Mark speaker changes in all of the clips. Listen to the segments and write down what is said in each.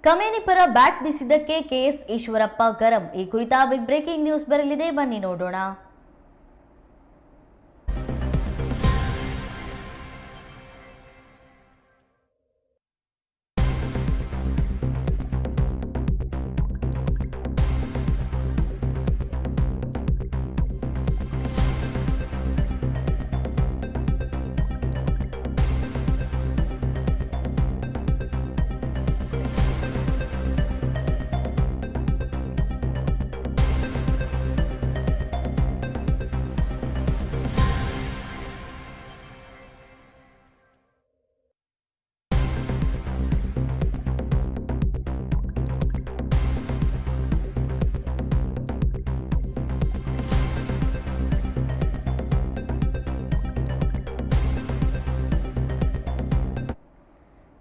Speaker 1: ಕಮೇನಿ ಪರ bat ಬೀಸಿದ್ದಕ್ಕೆ KS Eshwarappa ಗರಂ. ಈ ಕುರಿತ ಬಿಗ್ ಬ್ರೇಕಿಂಗ್ ನ್ಯೂಸ್ ಬರಲಿದೆ, ಬನ್ನಿ ನೋಡೋಣ.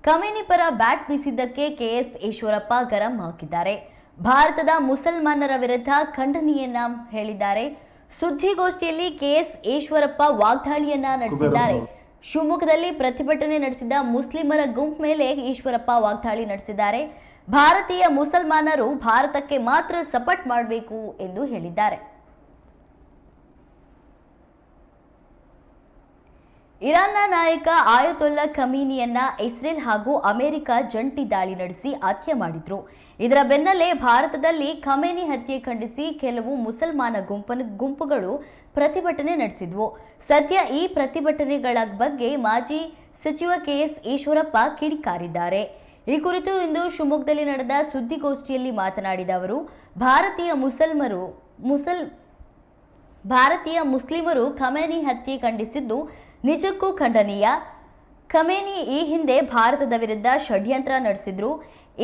Speaker 1: ಕಮೇನಿ ಪರ ಬ್ಯಾಟ್ ಬೀಸಿದ್ದಕ್ಕೆ ಕೆಎಸ್ ಈಶ್ವರಪ್ಪ ಗರಂ ಹಾಕಿದ್ದಾರೆ. ಭಾರತದ ಮುಸಲ್ಮಾನರ ವಿರುದ್ಧ ಖಂಡನೆಯನ್ನ ಹೇಳಿದ್ದಾರೆ. ಸುದ್ದಿಗೋಷ್ಠಿಯಲ್ಲಿ ಕೆಎಸ್ ಈಶ್ವರಪ್ಪ ವಾಗ್ದಾಳಿಯನ್ನ ನಡೆಸಿದ್ದಾರೆ. ಶಿವಮೊಗ್ಗದಲ್ಲಿ ಪ್ರತಿಭಟನೆ ನಡೆಸಿದ ಮುಸ್ಲಿಮರ ಗುಂಪು ಮೇಲೆ ಈಶ್ವರಪ್ಪ ವಾಗ್ದಾಳಿ ನಡೆಸಿದ್ದಾರೆ. ಭಾರತೀಯ ಮುಸಲ್ಮಾನರು ಭಾರತಕ್ಕೆ ಮಾತ್ರ ಸಪೋರ್ಟ್ ಮಾಡಬೇಕು ಎಂದು ಹೇಳಿದ್ದಾರೆ. ಇರಾನ್ನ ನಾಯಕ ಆಯತೊಲ್ಲಾ ಖಮೀನಿಯನ್ನ ಇಸ್ರೇಲ್ ಹಾಗೂ ಅಮೆರಿಕ ಜಂಟಿ ದಾಳಿ ನಡೆಸಿ ಹತ್ಯೆ ಮಾಡಿದ್ರು. ಇದರ ಬೆನ್ನಲ್ಲೇ ಭಾರತದಲ್ಲಿ ಖಮೇನಿ ಹತ್ಯೆ ಖಂಡಿಸಿ ಕೆಲವು ಮುಸಲ್ಮಾನ ಗುಂಪುಗಳು ಪ್ರತಿಭಟನೆ ನಡೆಸಿದ್ವು. ಸದ್ಯ ಈ ಪ್ರತಿಭಟನೆಗಳ ಬಗ್ಗೆ ಮಾಜಿ ಸಚಿವ ಕೆಎಸ್ ಈಶ್ವರಪ್ಪ ಕಿಡಿಕಾರಿದ್ದಾರೆ. ಈ ಕುರಿತು ಇಂದು ಶಿವಮೊಗ್ಗದಲ್ಲಿ ನಡೆದ ಸುದ್ದಿಗೋಷ್ಠಿಯಲ್ಲಿ ಮಾತನಾಡಿದ ಅವರು, ಭಾರತೀಯ ಮುಸ್ಲಿಮರು ಖಮೇನಿ ಹತ್ಯೆ ಖಂಡಿಸಿದ್ದು ನಿಜಕ್ಕೂ ಖಂಡನೀಯ. ಖಮೇನಿ ಈ ಹಿಂದೆ ಭಾರತದ ವಿರುದ್ಧ ಷಡ್ಯಂತ್ರ ನಡೆಸಿದ್ರು.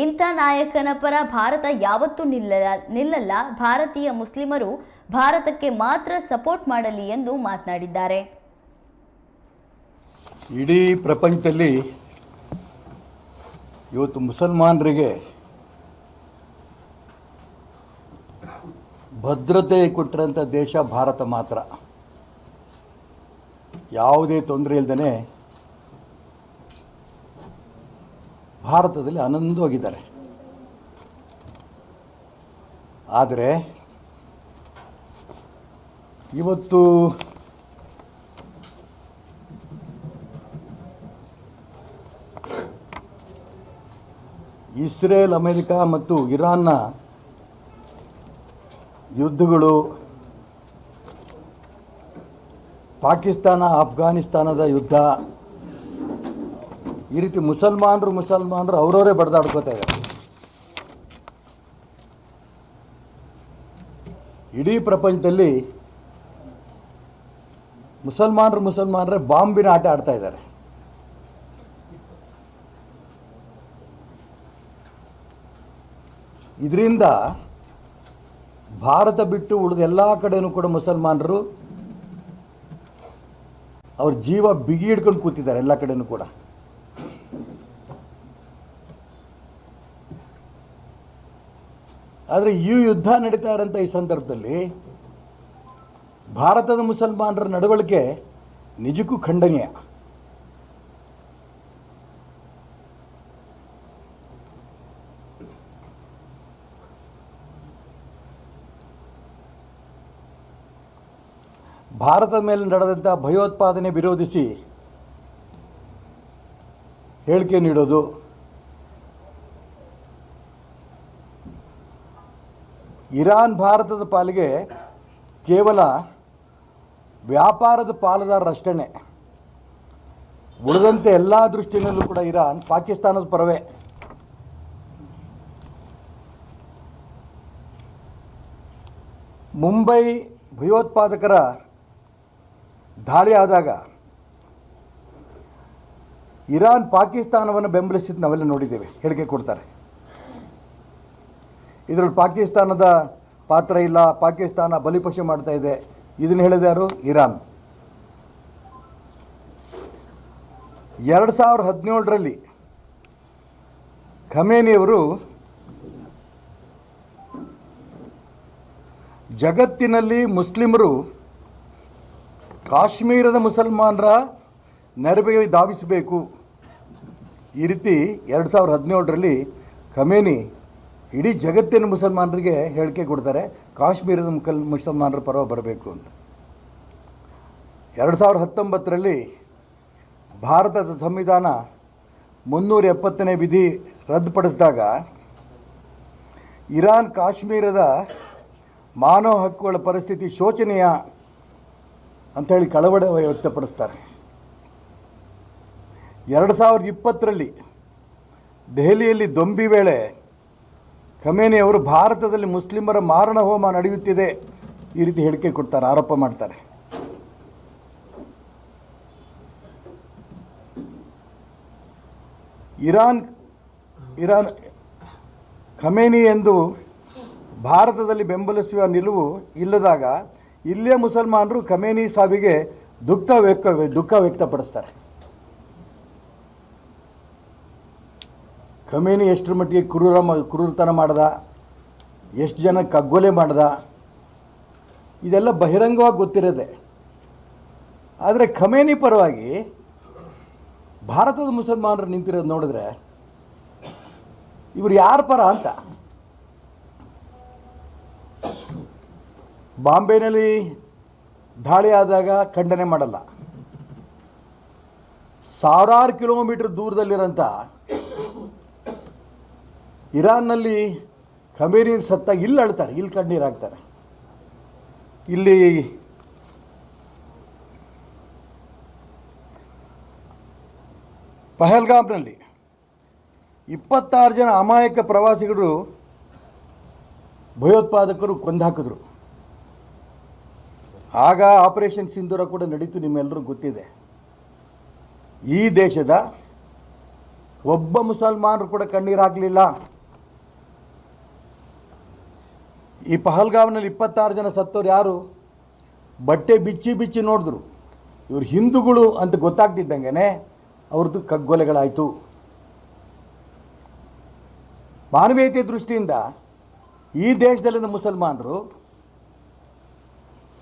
Speaker 1: ಇಂಥ ನಾಯಕನ ಪರ ಭಾರತ ಯಾವತ್ತೂ ನಿಲ್ಲಲ್ಲ. ಭಾರತೀಯ ಮುಸ್ಲಿಮರು ಭಾರತಕ್ಕೆ ಮಾತ್ರ ಸಪೋರ್ಟ್ ಮಾಡಲಿ ಎಂದು ಮಾತನಾಡಿದ್ದಾರೆ.
Speaker 2: ಇಡೀ ಪ್ರಪಂಚದಲ್ಲಿ ಇವತ್ತು ಮುಸಲ್ಮಾನರಿಗೆ ಭದ್ರತೆ ಕೊಟ್ಟಿರೋಂಥ ದೇಶ ಭಾರತ ಮಾತ್ರ. ಯಾವುದೇ ತೊಂದರೆ ಇಲ್ಲದೇ ಭಾರತದಲ್ಲಿ ಆನಂದವಾಗಿದ್ದಾರೆ. ಆದರೆ ಇವತ್ತು ಇಸ್ರೇಲ್, ಅಮೆರಿಕ ಮತ್ತು ಇರಾನ್ನ ಯುದ್ಧಗಳು, ಪಾಕಿಸ್ತಾನ ಅಫ್ಘಾನಿಸ್ತಾನದ ಯುದ್ಧ, ಈ ರೀತಿ ಮುಸಲ್ಮಾನರು ಅವರವರೇ ಬಡ್ದಾಡ್ಕೋತಾ ಇದ್ದಾರೆ. ಇಡೀ ಪ್ರಪಂಚದಲ್ಲಿ ಮುಸಲ್ಮಾನರೇ ಬಾಂಬಿನ ಆಟ ಆಡ್ತಾ ಇದ್ದಾರೆ. ಇದರಿಂದ ಭಾರತ ಬಿಟ್ಟು ಉಳಿದ ಎಲ್ಲ ಕಡೆಯೂ ಕೂಡ ಮುಸಲ್ಮಾನರು ಅವ್ರ ಜೀವ ಬಿಗಿ ಹಿಡ್ಕೊಂಡು ಕೂತಿದ್ದಾರೆ ಎಲ್ಲ ಕಡೆಯೂ ಕೂಡ. ಆದರೆ ಈ ಯುದ್ಧ ನಡೀತಾ ಇರೋಂಥ ಈ ಸಂದರ್ಭದಲ್ಲಿ ಭಾರತದ ಮುಸಲ್ಮಾನರ ನಡವಳಿಕೆ ನಿಜಕ್ಕೂ ಖಂಡನೀಯ. ಭಾರತದ ಮೇಲೆ ನಡೆದಂಥ ಭಯೋತ್ಪಾದನೆ ವಿರೋಧಿಸಿ ಹೇಳಿಕೆ ನೀಡೋದು, ಇರಾನ್ ಭಾರತದ ಪಾಲಿಗೆ ಕೇವಲ ವ್ಯಾಪಾರದ ಪಾಲುದಾರರಷ್ಟೇ, ಉಳಿದಂತೆ ಎಲ್ಲ ದೃಷ್ಟಿಯಲ್ಲೂ ಕೂಡ ಇರಾನ್ ಪಾಕಿಸ್ತಾನದ ಪರವೇ. ಮುಂಬೈ ಭಯೋತ್ಪಾದಕರ ದಾಳಿ ಆದಾಗ ಇರಾನ್ ಪಾಕಿಸ್ತಾನವನ್ನು ಬೆಂಬಲಿಸಿದ್ದು ನಾವೆಲ್ಲ ನೋಡಿದ್ದೇವೆ, ಹೇಳಿಕೆ ಕೊಡ್ತಾರೆ. ಇದರಲ್ಲಿ ಪಾಕಿಸ್ತಾನದ ಪಾತ್ರ ಇಲ್ಲ, ಪಾಕಿಸ್ತಾನ ಬಲಿಪಶು ಮಾಡ್ತಾ ಇದೆ, ಇದನ್ನು ಹೇಳಿದ ಯಾರು? ಇರಾನ್. 2017ರಲ್ಲಿ ಖಮೇನಿಯವರು ಜಗತ್ತಿನಲ್ಲಿ ಮುಸ್ಲಿಮರು ಕಾಶ್ಮೀರದ ಮುಸಲ್ಮಾನರ ನೆರವಿಗೆ ಧಾವಿಸಬೇಕು, ಈ ರೀತಿ 2017ರಲ್ಲಿ ಖಮೇನಿ ಇಡೀ ಜಗತ್ತಿನ ಮುಸಲ್ಮಾನರಿಗೆ ಹೇಳಿಕೆ ಕೊಡ್ತಾರೆ ಕಾಶ್ಮೀರದ ಮುಸಲ್ಮಾನರ ಪರ ಬರಬೇಕು ಅಂತ. 2019ರಲ್ಲಿ ಭಾರತದ ಸಂವಿಧಾನ 370ನೇ ವಿಧಿ ರದ್ದುಪಡಿಸಿದಾಗ ಇರಾನ್ ಕಾಶ್ಮೀರದ ಮಾನವ ಹಕ್ಕುಗಳ ಪರಿಸ್ಥಿತಿ ಶೋಚನೀಯ ಅಂಥೇಳಿ ಕಳವಳ ವ್ಯಕ್ತಪಡಿಸ್ತಾರೆ. 2020ರಲ್ಲಿ ದೆಹಲಿಯಲ್ಲಿ ದೊಂಬಿ ವೇಳೆ ಖಮೇನಿ ಅವರು ಭಾರತದಲ್ಲಿ ಮುಸ್ಲಿಮರ ಮಾರಣ ಹೋಮ ನಡೆಯುತ್ತಿದೆ ಈ ರೀತಿ ಹೇಳಿಕೆ ಕೊಡ್ತಾರೆ, ಆರೋಪ ಮಾಡ್ತಾರೆ. ಇರಾನ್ ಖಮೇನಿ ಎಂದು ಭಾರತದಲ್ಲಿ ಬೆಂಬಲಿಸುವ ನಿಲುವು ಇಲ್ಲದಾಗ ಇಲ್ಲಿಯ ಮುಸಲ್ಮಾನರು ಖಮೇನಿ ಸಾವಿಗೆ ದುಃಖ ವ್ಯಕ್ತಪಡಿಸ್ತಾರೆ. ಖಮೇನಿ ಎಷ್ಟರ ಮಟ್ಟಿಗೆ ಕ್ರೂರತನ ಮಾಡ್ದ, ಎಷ್ಟು ಜನ ಕಗ್ಗೊಲೆ ಮಾಡ್ದ, ಇದೆಲ್ಲ ಬಹಿರಂಗವಾಗಿ ಗೊತ್ತಿರೋದೆ. ಆದರೆ ಖಮೇನಿ ಪರವಾಗಿ ಭಾರತದ ಮುಸಲ್ಮಾನರು ನಿಂತಿರೋದು ನೋಡಿದ್ರೆ ಇವರು ಯಾರ ಪರ ಅಂತ. ಬಾಂಬೆನಲ್ಲಿ ದಾಳಿ ಆದಾಗ ಖಂಡನೆ ಮಾಡಲ್ಲ, ಸಾವಿರಾರು ಕಿಲೋಮೀಟರ್ ದೂರದಲ್ಲಿರೋಂಥ ಇರಾನ್ನಲ್ಲಿ ಖಮೇನಿ ಸತ್ತಾಗ ಇಲ್ಲಿ ಅಳ್ತಾರೆ, ಇಲ್ಲಿ ಕಣ್ಣೀರು ಹಾಕ್ತಾರೆ. ಇಲ್ಲಿ ಪಹಲ್ಗಾಮ್ನಲ್ಲಿ 26 ಜನ ಅಮಾಯಕ ಪ್ರವಾಸಿಗರು ಭಯೋತ್ಪಾದಕರು ಕೊಂದಾಕಿದ್ರು. ಆಗ ಆಪರೇಷನ್ ಸಿಂಧೂರ ಕೂಡ ನಡೀತು, ನಿಮ್ಮೆಲ್ಲರೂ ಗೊತ್ತಿದೆ. ಈ ದೇಶದ ಒಬ್ಬ ಮುಸಲ್ಮಾನರು ಕೂಡ ಕಣ್ಣೀರು ಹಾಕಲಿಲ್ಲ. ಈ ಪಹಲ್ಗಾಮ್ನಲ್ಲಿ 26 ಜನ ಸತ್ತವ್ರು ಯಾರು? ಬಟ್ಟೆ ಬಿಚ್ಚಿ ನೋಡಿದ್ರು. ಇವರು ಹಿಂದೂಗಳು ಅಂತ ಗೊತ್ತಾಗ್ತಿದ್ದಂಗೆ ಅವ್ರದ್ದು ಕಗ್ಗೊಲೆಗಳಾಯಿತು. ಮಾನವೀಯತೆ ದೃಷ್ಟಿಯಿಂದ ಈ ದೇಶದಲ್ಲಿನ ಮುಸಲ್ಮಾನರು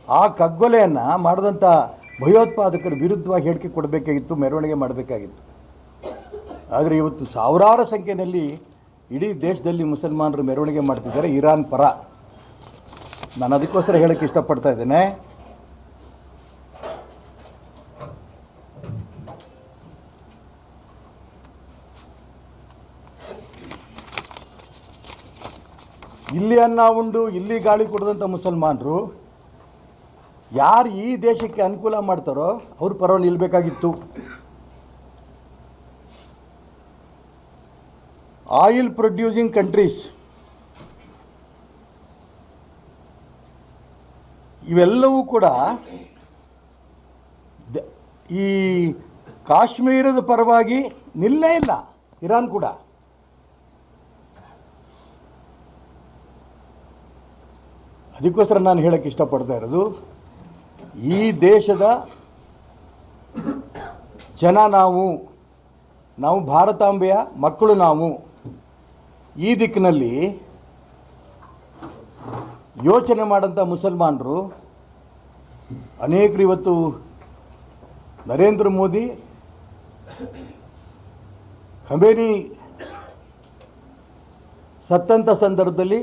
Speaker 2: ಆ ಕಗ್ಗೊಲೆಯನ್ನು ಮಾಡಿದಂಥ ಭಯೋತ್ಪಾದಕರ ವಿರುದ್ಧವಾಗಿ ಹೇಳಿಕೆ ಕೊಡಬೇಕಾಗಿತ್ತು, ಮೆರವಣಿಗೆ ಮಾಡಬೇಕಾಗಿತ್ತು. ಆದರೆ ಇವತ್ತು ಸಾವಿರಾರು ಸಂಖ್ಯೆಯಲ್ಲಿ ಇಡೀ ದೇಶದಲ್ಲಿ ಮುಸಲ್ಮಾನರು ಮೆರವಣಿಗೆ ಮಾಡ್ತಿದ್ದಾರೆ ಇರಾನ್ ಪರ. ನಾನು ಅದಕ್ಕೋಸ್ಕರ ಹೇಳೋಕ್ಕೆ ಇಷ್ಟಪಡ್ತಾ ಇದ್ದೇನೆ, ಇಲ್ಲಿ ಅನ್ನ ಉಂಡು ಇಲ್ಲಿ ಗಾಳಿ ಕೊಡದಂಥ ಮುಸಲ್ಮಾನರು ಯಾರು ಈ ದೇಶಕ್ಕೆ ಅನುಕೂಲ ಮಾಡ್ತಾರೋ ಅವ್ರ ಪರ ನಿಲ್ಲಬೇಕಾಗಿತ್ತು. ಆಯಿಲ್ ಪ್ರೊಡ್ಯೂಸಿಂಗ್ ಕಂಟ್ರೀಸ್ ಇವೆಲ್ಲವೂ ಕೂಡ ಈ ಕಾಶ್ಮೀರದ ಪರವಾಗಿ ನಿಲ್ಲೇ ಇಲ್ಲ. ಇರಾನ್ ಕೂಡ ಅದಕ್ಕೋಸ್ಕರ ನಾನು ಹೇಳಕ್ಕೆ ಇಷ್ಟಪಡ್ತಾ ಇರೋದು, ಈ ದೇಶದ ಜನ ನಾವು ಭಾರತಾಂಬೆಯ ಮಕ್ಕಳು. ನಾವು ಈ ದಿಕ್ಕಿನಲ್ಲಿ ಯೋಚನೆ ಮಾಡೋಂಥ ಮುಸಲ್ಮಾನರು ಅನೇಕರು ಇವತ್ತು ನರೇಂದ್ರ ಮೋದಿ ಖಮೇನಿ ಸತ್ತಂಥ ಸಂದರ್ಭದಲ್ಲಿ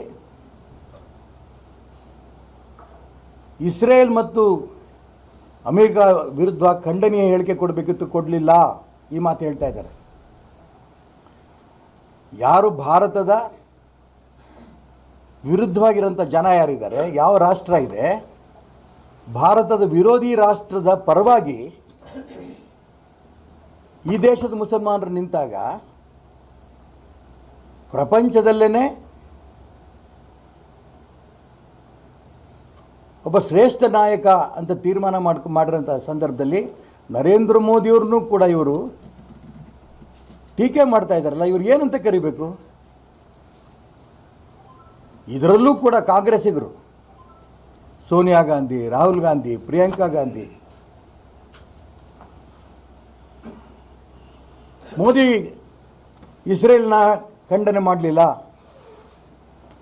Speaker 2: ಇಸ್ರೇಲ್ ಮತ್ತು ಅಮೆರಿಕ ವಿರುದ್ಧ ಖಂಡನೀಯ ಹೇಳಿಕೆ ಕೊಡಬೇಕಿತ್ತು, ಕೊಡಲಿಲ್ಲ. ಈ ಮಾತು ಹೇಳ್ತಾ ಇದ್ದಾರೆ. ಯಾರು ಭಾರತದ ವಿರುದ್ಧವಾಗಿರೋಂಥ ಜನ ಯಾರಿದ್ದಾರೆ, ಯಾವ ರಾಷ್ಟ್ರ ಇದೆ, ಭಾರತದ ವಿರೋಧಿ ರಾಷ್ಟ್ರದ ಪರವಾಗಿ ಈ ದೇಶದ ಮುಸಲ್ಮಾನರು ನಿಂತಾಗ ಪ್ರಪಂಚದಲ್ಲೇ ಒಬ್ಬ ಶ್ರೇಷ್ಠ ನಾಯಕ ಅಂತ ತೀರ್ಮಾನ ಮಾಡಿರೋಂಥ ಸಂದರ್ಭದಲ್ಲಿ ನರೇಂದ್ರ ಮೋದಿಯವ್ರನ್ನೂ ಕೂಡ ಇವರು ಟೀಕೆ ಮಾಡ್ತಾ ಇದ್ದಾರಲ್ಲ, ಇವ್ರು ಏನಂತ ಕರಿಬೇಕು? ಇದರಲ್ಲೂ ಕೂಡ ಕಾಂಗ್ರೆಸ್ಸಿಗರು ಸೋನಿಯಾ ಗಾಂಧಿ, ರಾಹುಲ್ ಗಾಂಧಿ, ಪ್ರಿಯಾಂಕಾ ಗಾಂಧಿ, ಮೋದಿ ಇಸ್ರೇಲ್ನ ಖಂಡನೆ ಮಾಡಲಿಲ್ಲ.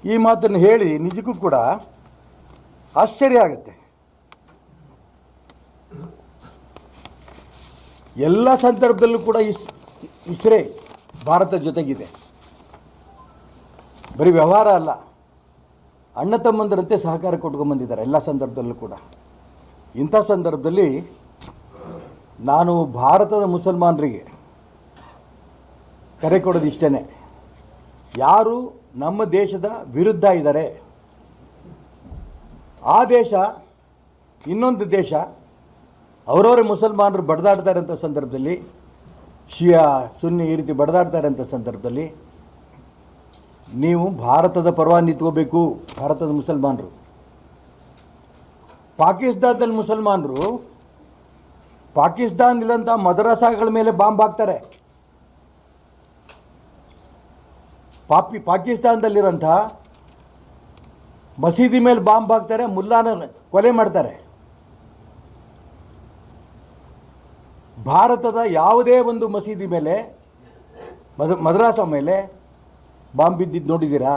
Speaker 2: ಈ ಮಾತನ್ನು ಹೇಳಿ ನಿಜಕ್ಕೂ ಕೂಡ ಆಶ್ಚರ್ಯ ಆಗುತ್ತೆ. ಎಲ್ಲ ಸಂದರ್ಭದಲ್ಲೂ ಕೂಡ ಇಸ್ರೇಲ್ ಭಾರತ ಜೊತೆಗಿದೆ. ಬರೀ ವ್ಯವಹಾರ ಅಲ್ಲ, ಅಣ್ಣ ತಮ್ಮಂದರಂತೆ ಸಹಕಾರ ಕೊಟ್ಕೊಂಡ್ಬಂದಿದ್ದಾರೆ ಎಲ್ಲ ಸಂದರ್ಭದಲ್ಲೂ ಕೂಡ. ಇಂಥ ಸಂದರ್ಭದಲ್ಲಿ ನಾನು ಭಾರತದ ಮುಸಲ್ಮಾನರಿಗೆ ಕರೆ ಕೊಡೋದು ಇಷ್ಟೇ, ಯಾರು ನಮ್ಮ ದೇಶದ ವಿರುದ್ಧ ಇದ್ದಾರೆ, ಆ ದೇಶ ಇನ್ನೊಂದು ದೇಶ ಅವರವರೇ ಮುಸಲ್ಮಾನರು ಬಡ್ದಾಡ್ತಾ ಇರೋಂಥ ಸಂದರ್ಭದಲ್ಲಿ, ಶಿಯಾ ಸುನ್ನಿ ಈ ರೀತಿ ಬಡ್ದಾಡ್ತಾ ಇರೋಂಥ ಸಂದರ್ಭದಲ್ಲಿ ನೀವು ಭಾರತದ ಪರವಾಗಿ ನಿಂತ್ಕೋಬೇಕು. ಭಾರತದ ಮುಸಲ್ಮಾನರು ಪಾಕಿಸ್ತಾನದಲ್ಲಿ ಮುಸಲ್ಮಾನರು ಪಾಕಿಸ್ತಾನದಲ್ಲಿರೋಂಥ ಮದರಸಾಗಳ ಮೇಲೆ ಬಾಂಬ್ ಹಾಕ್ತಾರೆ. ಪಾಕಿಸ್ತಾನದಲ್ಲಿರೋಂಥ ಮಸೀದಿ ಮೇಲೆ ಬಾಂಬ್ ಹಾಕ್ತಾರೆ, ಮುಲ್ಲಾನ ಕೊಲೆ ಮಾಡ್ತಾರೆ. ಭಾರತದ ಯಾವುದೇ ಒಂದು ಮಸೀದಿ ಮೇಲೆ ಮದ್ರಾಸ ಮೇಲೆ ಬಾಂಬ್ ಬಿದ್ದಿದ್ದು ನೋಡಿದ್ದೀರಾ?